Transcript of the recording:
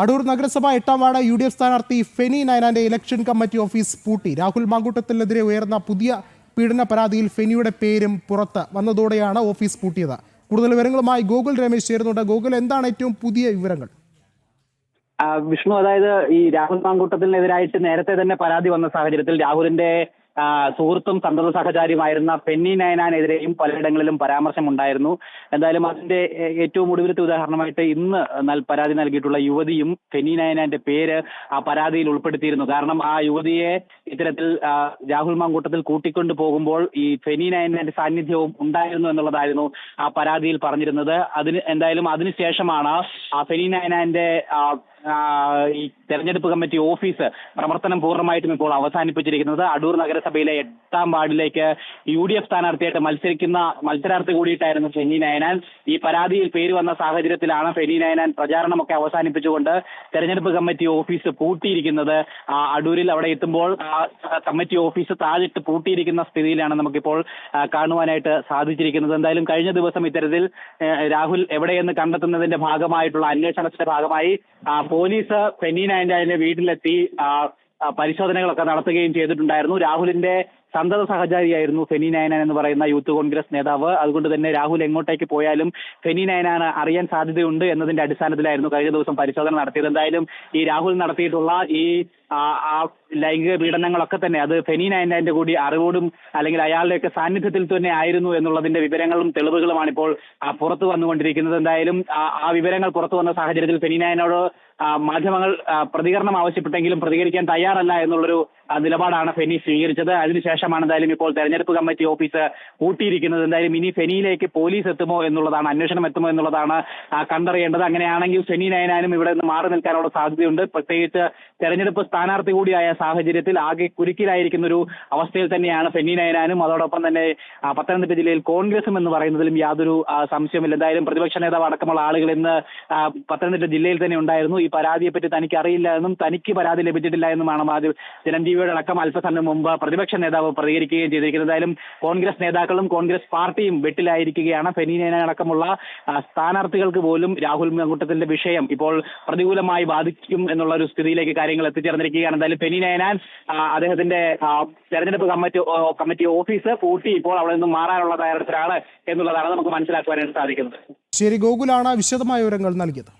അടൂർ നഗരസഭ 8ാം ward UDF സ്ഥാനാർത്ഥി Feni നയനാന്റെ election committee office പൂട്ടി. രാഹുൽ മാങ്കൂട്ടത്തിനെതിരെ ഉയർന്ന പുതിയ പീഡന പരാതിയിൽ ഫെനിയുടെ പേരും പുറത്ത് വന്നതോടെയാണ് ഓഫീസ് പൂട്ടിയത്. കൂടുതൽ വിവരങ്ങളുമായി ഗോകുൽ രമേശ് ചേരുന്നുണ്ട്. ഗോകുൽ, എന്താണ് ഏറ്റവും പുതിയ വിവരങ്ങൾ? വിഷ്ണു, അതായത് ഈ രാഹുൽ മാങ്കൂട്ടത്തിനെതിരായിട്ട് നേരത്തെ തന്നെ പരാതി വന്ന സാഹചര്യത്തിൽ രാഹുലിന്റെ സുഹൃത്തും സന്തത സഹചാരിയുമായിരുന്ന ഫെന്നി നയനാനെതിരെയും പലയിടങ്ങളിലും പരാമർശം ഉണ്ടായിരുന്നു. എന്തായാലും അതിന്റെ ഏറ്റവും ഒടുവിലത്തെ ഉദാഹരണമായിട്ട് ഇന്ന് പരാതി നൽകിയിട്ടുള്ള യുവതിയും ഫെന്നി നയനാന്റെ പേര് ആ പരാതിയിൽ ഉൾപ്പെടുത്തിയിരുന്നു. കാരണം ആ യുവതിയെ ഇത്തരത്തിൽ രാഹുൽ മാങ്കൂട്ടത്തിൽ കൂട്ടിക്കൊണ്ടു പോകുമ്പോൾ ഈ ഫെന്നി നയനാന്റെ സാന്നിധ്യവും ഉണ്ടായിരുന്നു എന്നുള്ളതായിരുന്നു ആ പരാതിയിൽ പറഞ്ഞിരുന്നത്. അതിനുശേഷമാണ് ആ ഫെന്നി നയനാന്റെ ഈ തെരഞ്ഞെടുപ്പ് കമ്മിറ്റി ഓഫീസ് പ്രവർത്തനം പൂർണ്ണമായിട്ടും ഇപ്പോൾ അവസാനിപ്പിച്ചിരിക്കുന്നത്. അടൂർ നഗരസഭയിലെ 8ാം വാർഡിലേക്ക് UDF സ്ഥാനാർത്ഥിയായിട്ട് മത്സരാർത്ഥി കൂടിയിട്ടായിരുന്നു ഫെനി നയനാൻ. ഈ പരാതിയിൽ പേര് വന്ന സാഹചര്യത്തിലാണ് ഫെനി നയനാൻ പ്രചാരണമൊക്കെ അവസാനിപ്പിച്ചുകൊണ്ട് തെരഞ്ഞെടുപ്പ് കമ്മിറ്റി ഓഫീസ് പൂട്ടിയിരിക്കുന്നത്. അടൂരിൽ അവിടെ എത്തുമ്പോൾ കമ്മിറ്റി ഓഫീസ് താഴിട്ട് പൂട്ടിയിരിക്കുന്ന സ്ഥിതിയിലാണ് നമുക്കിപ്പോൾ കാണുവാനായിട്ട് സാധിച്ചിരിക്കുന്നത്. എന്തായാലും കഴിഞ്ഞ ദിവസം ഇത്തരത്തിൽ രാഹുൽ എവിടെയെന്ന് കണ്ടെത്തുന്നതിന്റെ ഭാഗമായിട്ടുള്ള അന്വേഷണത്തിന്റെ ഭാഗമായി പോലീസ് ഫെന്നി നയനാന്റെ വീട്ടിലെത്തി പരിശോധനകളൊക്കെ നടത്തുകയും ചെയ്തിട്ടുണ്ടായിരുന്നു. രാഹുലിന്റെ സന്തത സഹചാരിയായിരുന്നു ഫെന്നി നയനാൻ എന്ന് പറയുന്ന യൂത്ത് കോൺഗ്രസ് നേതാവ്. അതുകൊണ്ട് തന്നെ രാഹുൽ എങ്ങോട്ടേക്ക് പോയാലും ഫെന്നി നയനാൻ അറിയാൻ സാധ്യതയുണ്ട് എന്നതിന്റെ അടിസ്ഥാനത്തിലായിരുന്നു കഴിഞ്ഞ ദിവസം പരിശോധന നടത്തിയത്. എന്തായാലും ഈ രാഹുൽ നടത്തിയിട്ടുള്ള ഈ ലൈംഗിക പീഡനങ്ങളൊക്കെ തന്നെ അത് ഫെന്നി നയനാന്റെ കൂടി അറിവോടും അല്ലെങ്കിൽ അയാളുടെയൊക്കെ സാന്നിധ്യത്തിൽ തന്നെ ആയിരുന്നു എന്നുള്ളതിന്റെ വിവരങ്ങളും തെളിവുകളുമാണ് ഇപ്പോൾ പുറത്തു വന്നുകൊണ്ടിരിക്കുന്നത്. എന്തായാലും ആ വിവരങ്ങൾ പുറത്തു വന്ന സാഹചര്യത്തിൽ ഫെന്നി നയനോട് മാധ്യമങ്ങൾ പ്രതികരണം ആവശ്യപ്പെട്ടെങ്കിലും പ്രതികരിക്കാൻ തയ്യാറല്ല എന്നുള്ളൊരു നിലപാടാണ് ഫെനി സ്വീകരിച്ചത്. അതിനുശേഷമാണ് എന്തായാലും ഇപ്പോൾ തെരഞ്ഞെടുപ്പ് കമ്മിറ്റി ഓഫീസ് പൂട്ടിയിരിക്കുന്നത്. എന്തായാലും ഇനി ഫെനിയിലേക്ക് പോലീസ് എത്തുമോ എന്നുള്ളതാണ്, അന്വേഷണം എത്തുമോ എന്നുള്ളതാണ് കണ്ടറിയേണ്ടത്. അങ്ങനെയാണെങ്കിൽ ഫെന്നി നയനാനും ഇവിടെ നിന്ന് മാറി നിൽക്കാനുള്ള സാധ്യതയുണ്ട്. പ്രത്യേകിച്ച് തെരഞ്ഞെടുപ്പ് സ്ഥാനാർത്ഥി കൂടിയായ സാഹചര്യത്തിൽ ആകെ കുരുക്കിലായിരിക്കുന്ന ഒരു അവസ്ഥയിൽ തന്നെയാണ് ഫെന്നി നയനാനും. അതോടൊപ്പം തന്നെ പത്തനംതിട്ട ജില്ലയിൽ കോൺഗ്രസും എന്ന് പറയുന്നതിലും യാതൊരു സംശയമില്ല. എന്തായാലും പ്രതിപക്ഷ നേതാവ് അടക്കമുള്ള ആളുകൾ ഇന്ന് പത്തനംതിട്ട ജില്ലയിൽ തന്നെ ഉണ്ടായിരുന്നു. ഈ പരാതിയെപ്പറ്റി തനിക്ക് അറിയില്ല എന്നും തനിക്ക് പരാതി ലഭിച്ചിട്ടില്ല എന്നുമാണ് ജനജീവിയുടെ അടക്കം അല്പസമയം മുമ്പ് പ്രതിപക്ഷ നേതാവ് പ്രതികരിക്കുകയും ചെയ്തിരിക്കുന്നത്. എന്തായാലും കോൺഗ്രസ് നേതാക്കളും കോൺഗ്രസ് പാർട്ടിയും വെട്ടിലായിരിക്കുകയാണ്. ഫെന്നി നയനാൻ അടക്കമുള്ള സ്ഥാനാർത്ഥികൾക്ക് പോലും രാഹുൽ മാങ്കൂട്ടത്തിന്റെ വിഷയം ഇപ്പോൾ പ്രതികൂലമായി ബാധിക്കും എന്നുള്ള ഒരു സ്ഥിതിയിലേക്ക് കാര്യങ്ങൾ എത്തിച്ചേർന്നിരിക്കുകയാണ്. എന്തായാലും ഫെന്നി നയനാൻ അദ്ദേഹത്തിന്റെ തെരഞ്ഞെടുപ്പ് കമ്മിറ്റി ഓഫീസ് പൂട്ടി ഇപ്പോൾ അവിടെ നിന്നും മാറാനുള്ള തയ്യാറെടുപ്പിലാണ് എന്നുള്ളതാണ് നമുക്ക് മനസ്സിലാക്കുവാനായിട്ട് സാധിക്കുന്നത്. ശരി, ഗോകുലാണ് വിശദമായ വിവരങ്ങൾ നൽകിയത്.